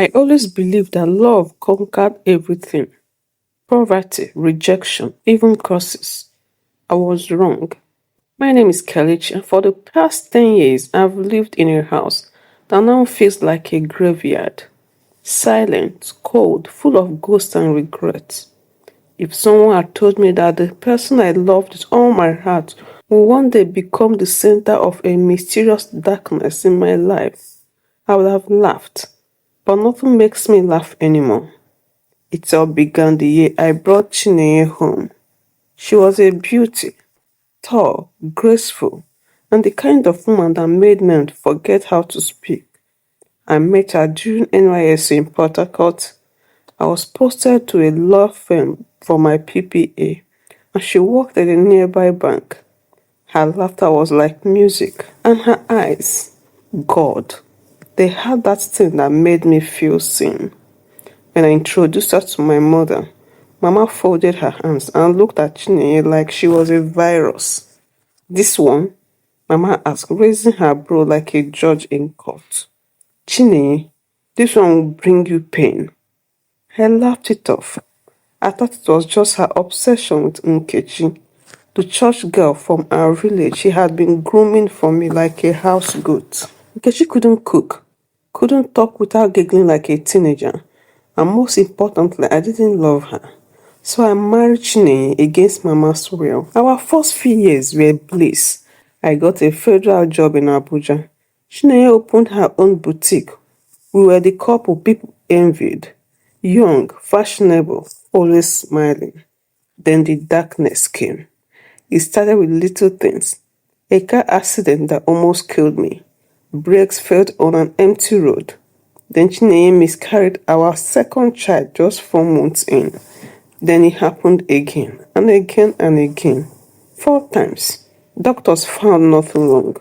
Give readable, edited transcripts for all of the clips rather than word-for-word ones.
I always believed that love conquered everything. Poverty, rejection, even curses. I was wrong. My name is Kelechi, and for the past 10 years, I've lived in a house that now feels like a graveyard. Silent, cold, full of ghosts and regrets. If someone had told me that the person I loved with all my heart would one day become the center of a mysterious darkness in my life, I would have laughed. But nothing makes me laugh anymore. It all began the year I brought Chinenye home. She was a beauty, tall, graceful, and the kind of woman that made men forget how to speak. I met her during NYSC in Port Harcourt. I was posted to a law firm for my PPA, and she worked at a nearby bank. Her laughter was like music, and her eyes, God, they had that thing that made me feel seen. When I introduced her to my mother, Mama folded her hands and looked at Chinenye like she was a virus. This one, Mama asked, raising her brow like a judge in court. Chinenye, this one will bring you pain. I laughed it off. I thought it was just her obsession with Nkechi, the church girl from our village she had been grooming for me like a house goat. Nkechi couldn't cook, couldn't talk without giggling like a teenager, and most importantly, I didn't love her. So I married Chinenye against Mama's will. Our first few years were bliss. I got a federal job in Abuja. Chinenye opened her own boutique. We were the couple people envied. Young, fashionable, always smiling. Then the darkness came. It started with little things. A car accident that almost killed me. Brakes failed on an empty road. Then Chinenye miscarried our second child just 4 months in. Then it happened again and again and again. 4 times. Doctors found nothing wrong.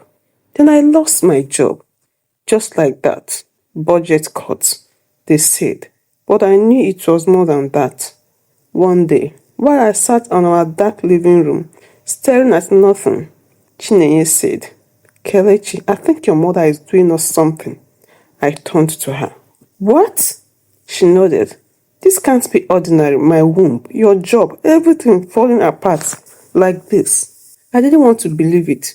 Then I lost my job. Just like that. Budget cuts, they said. But I knew it was more than that. One day, while I sat on our dark living room, staring at nothing, Chinenye said, Kelechi, I think your mother is doing us something. I turned to her. What? She nodded. This can't be ordinary, my womb, your job, everything falling apart like this. I didn't want to believe it.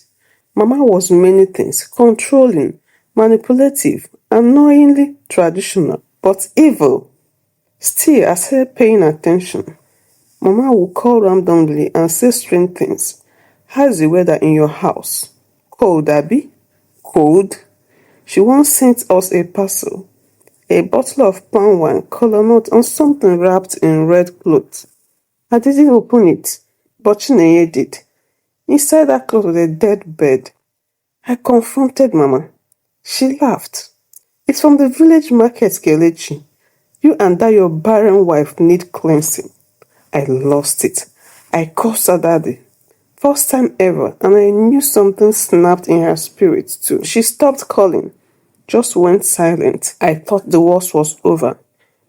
Mama was many things, controlling, manipulative, annoyingly traditional, but evil. Still, I started paying attention. Mama would call randomly and say strange things. How's the weather in your house? Cold, Abby? Cold? She once sent us a parcel. A bottle of palm wine, color note, and something wrapped in red cloth. I didn't open it, but Chinenye did. Inside that cloth was a dead bird. I confronted Mama. She laughed. It's from the village market, Kelechi. You and that your barren wife need cleansing. I lost it. I cursed her daddy. First time ever, and I knew something snapped in her spirit too. She stopped calling, just went silent. I thought the worst was over,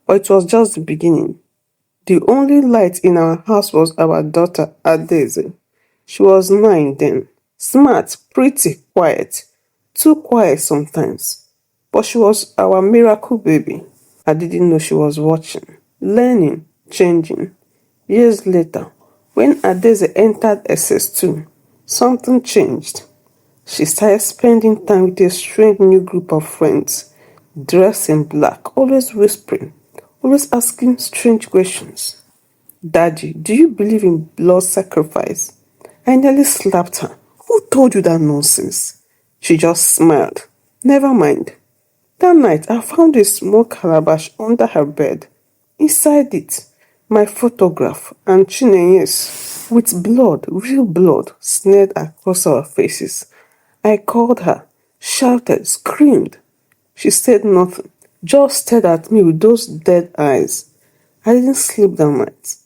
but it was just the beginning. The only light in our house was our daughter, Adeze. She was 9 then. Smart, pretty, quiet. Too quiet sometimes. But she was our miracle baby. I didn't know she was watching, learning, changing. Years later, when Adeze entered SS2, something changed. She started spending time with a strange new group of friends, dressed in black, always whispering, always asking strange questions. Daddy, do you believe in blood sacrifice? I nearly slapped her. Who told you that nonsense? She just smiled. Never mind. That night, I found a small calabash under her bed. Inside it, my photograph and Chinenye's, with blood, real blood, smeared across our faces. I called her, shouted, screamed. She said nothing, just stared at me with those dead eyes. I didn't sleep that night.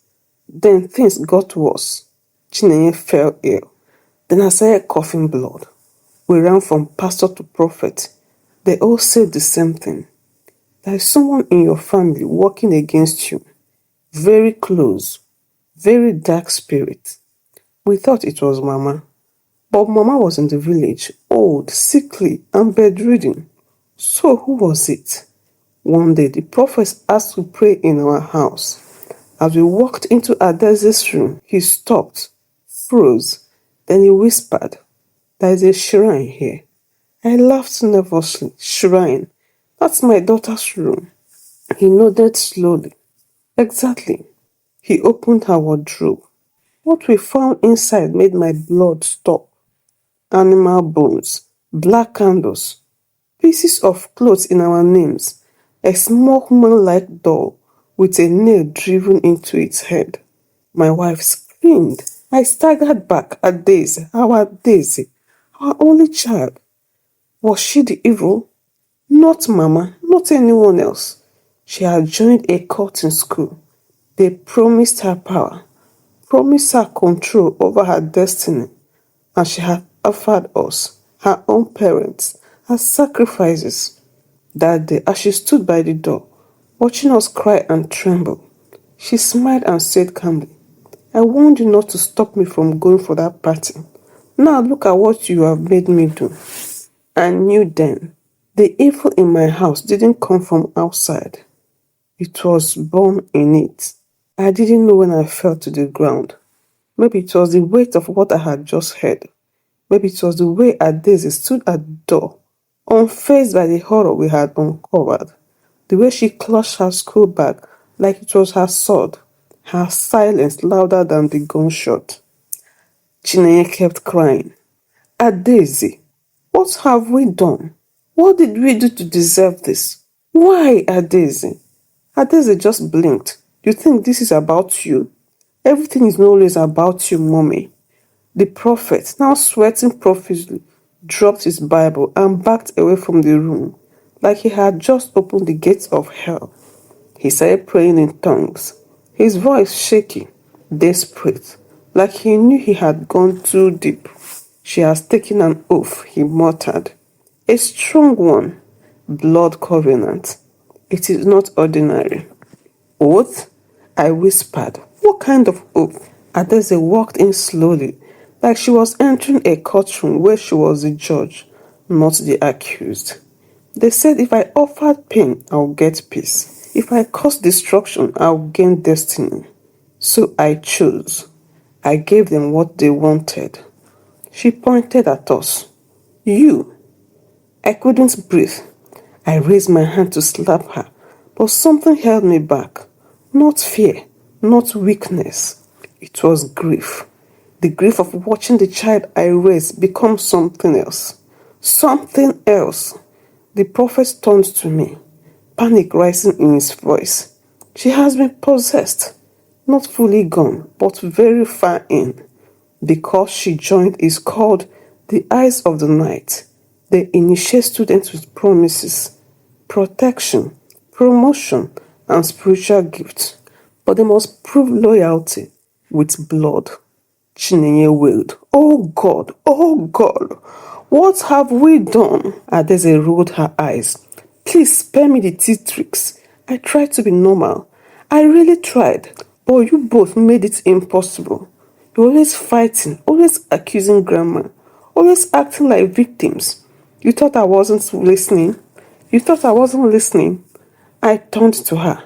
Then things got worse. Chinenye fell ill. Then I started coughing blood. We ran from pastor to prophet. They all said the same thing. There is someone in your family working against you. Very close. Very dark spirit. We thought it was Mama. But Mama was in the village, old, sickly, and bedridden. So who was it? One day, the prophet asked to pray in our house. As we walked into Adeze's room, he stopped, froze, then he whispered, "There is a shrine here." I laughed nervously. "Shrine? That's my daughter's room." He nodded slowly. "Exactly." He opened her wardrobe. What we found inside made my blood stop. Animal bones, black candles, pieces of clothes in our names, a small human-like doll with a nail driven into its head. My wife screamed. I staggered back at Daisy, our only child. Was she the evil? Not Mama, not anyone else. She had joined a cult in school. They promised her power, promised her control over her destiny, and she had offered us, her own parents, as sacrifices. That day, as she stood by the door, watching us cry and tremble, she smiled and said calmly, "I warned you not to stop me from going for that party. Now look at what you have made me do." I knew then, the evil in my house didn't come from outside. It was born in it. I didn't know when I fell to the ground. Maybe it was the weight of what I had just heard. Maybe it was the way Daisy stood at the door, unfazed by the horror we had uncovered. The way she clutched her school bag like it was her sword, her silence louder than the gunshot. Chinenye kept crying. "Daisy, what have we done? What did we do to deserve this? Why, Daisy?" Daisy just blinked. "You think this is about you? Everything is not always about you, Mommy." The prophet, now sweating profusely, dropped his Bible and backed away from the room like he had just opened the gates of hell. He started praying in tongues, his voice shaky, desperate, like he knew he had gone too deep. "She has taken an oath," he muttered. "A strong one. Blood covenant. It is not ordinary." "Oath?" I whispered. "What kind of oath?" Adeze walked in slowly, like she was entering a courtroom where she was the judge, not the accused. "They said if I offered pain, I'll get peace. If I caused destruction, I'll gain destiny. So I chose. I gave them what they wanted." She pointed at us. "You." I couldn't breathe. I raised my hand to slap her, but something held me back. Not fear, not weakness. It was grief. The grief of watching the child I raised become something else. Something else. The prophet turned to me, panic rising in his voice. "She has been possessed. Not fully gone, but very far in. The course she joined is called the Eyes of the Night. They initiate students with promises, protection, promotion, and spiritual gifts. But they must prove loyalty with blood." Chinenye wailed. "Oh God, oh God, what have we done?" Adeze rolled her eyes. "Please spare me the tea tricks. I tried to be normal. I really tried. But you both made it impossible. You're always fighting, always accusing Grandma, always acting like victims. You thought I wasn't listening? You thought I wasn't listening?" I turned to her.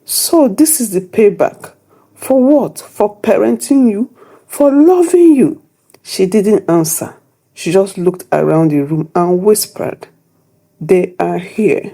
"So this is the payback. For what? For parenting you? For loving you?" She didn't answer. She just looked around the room and whispered, "They are here."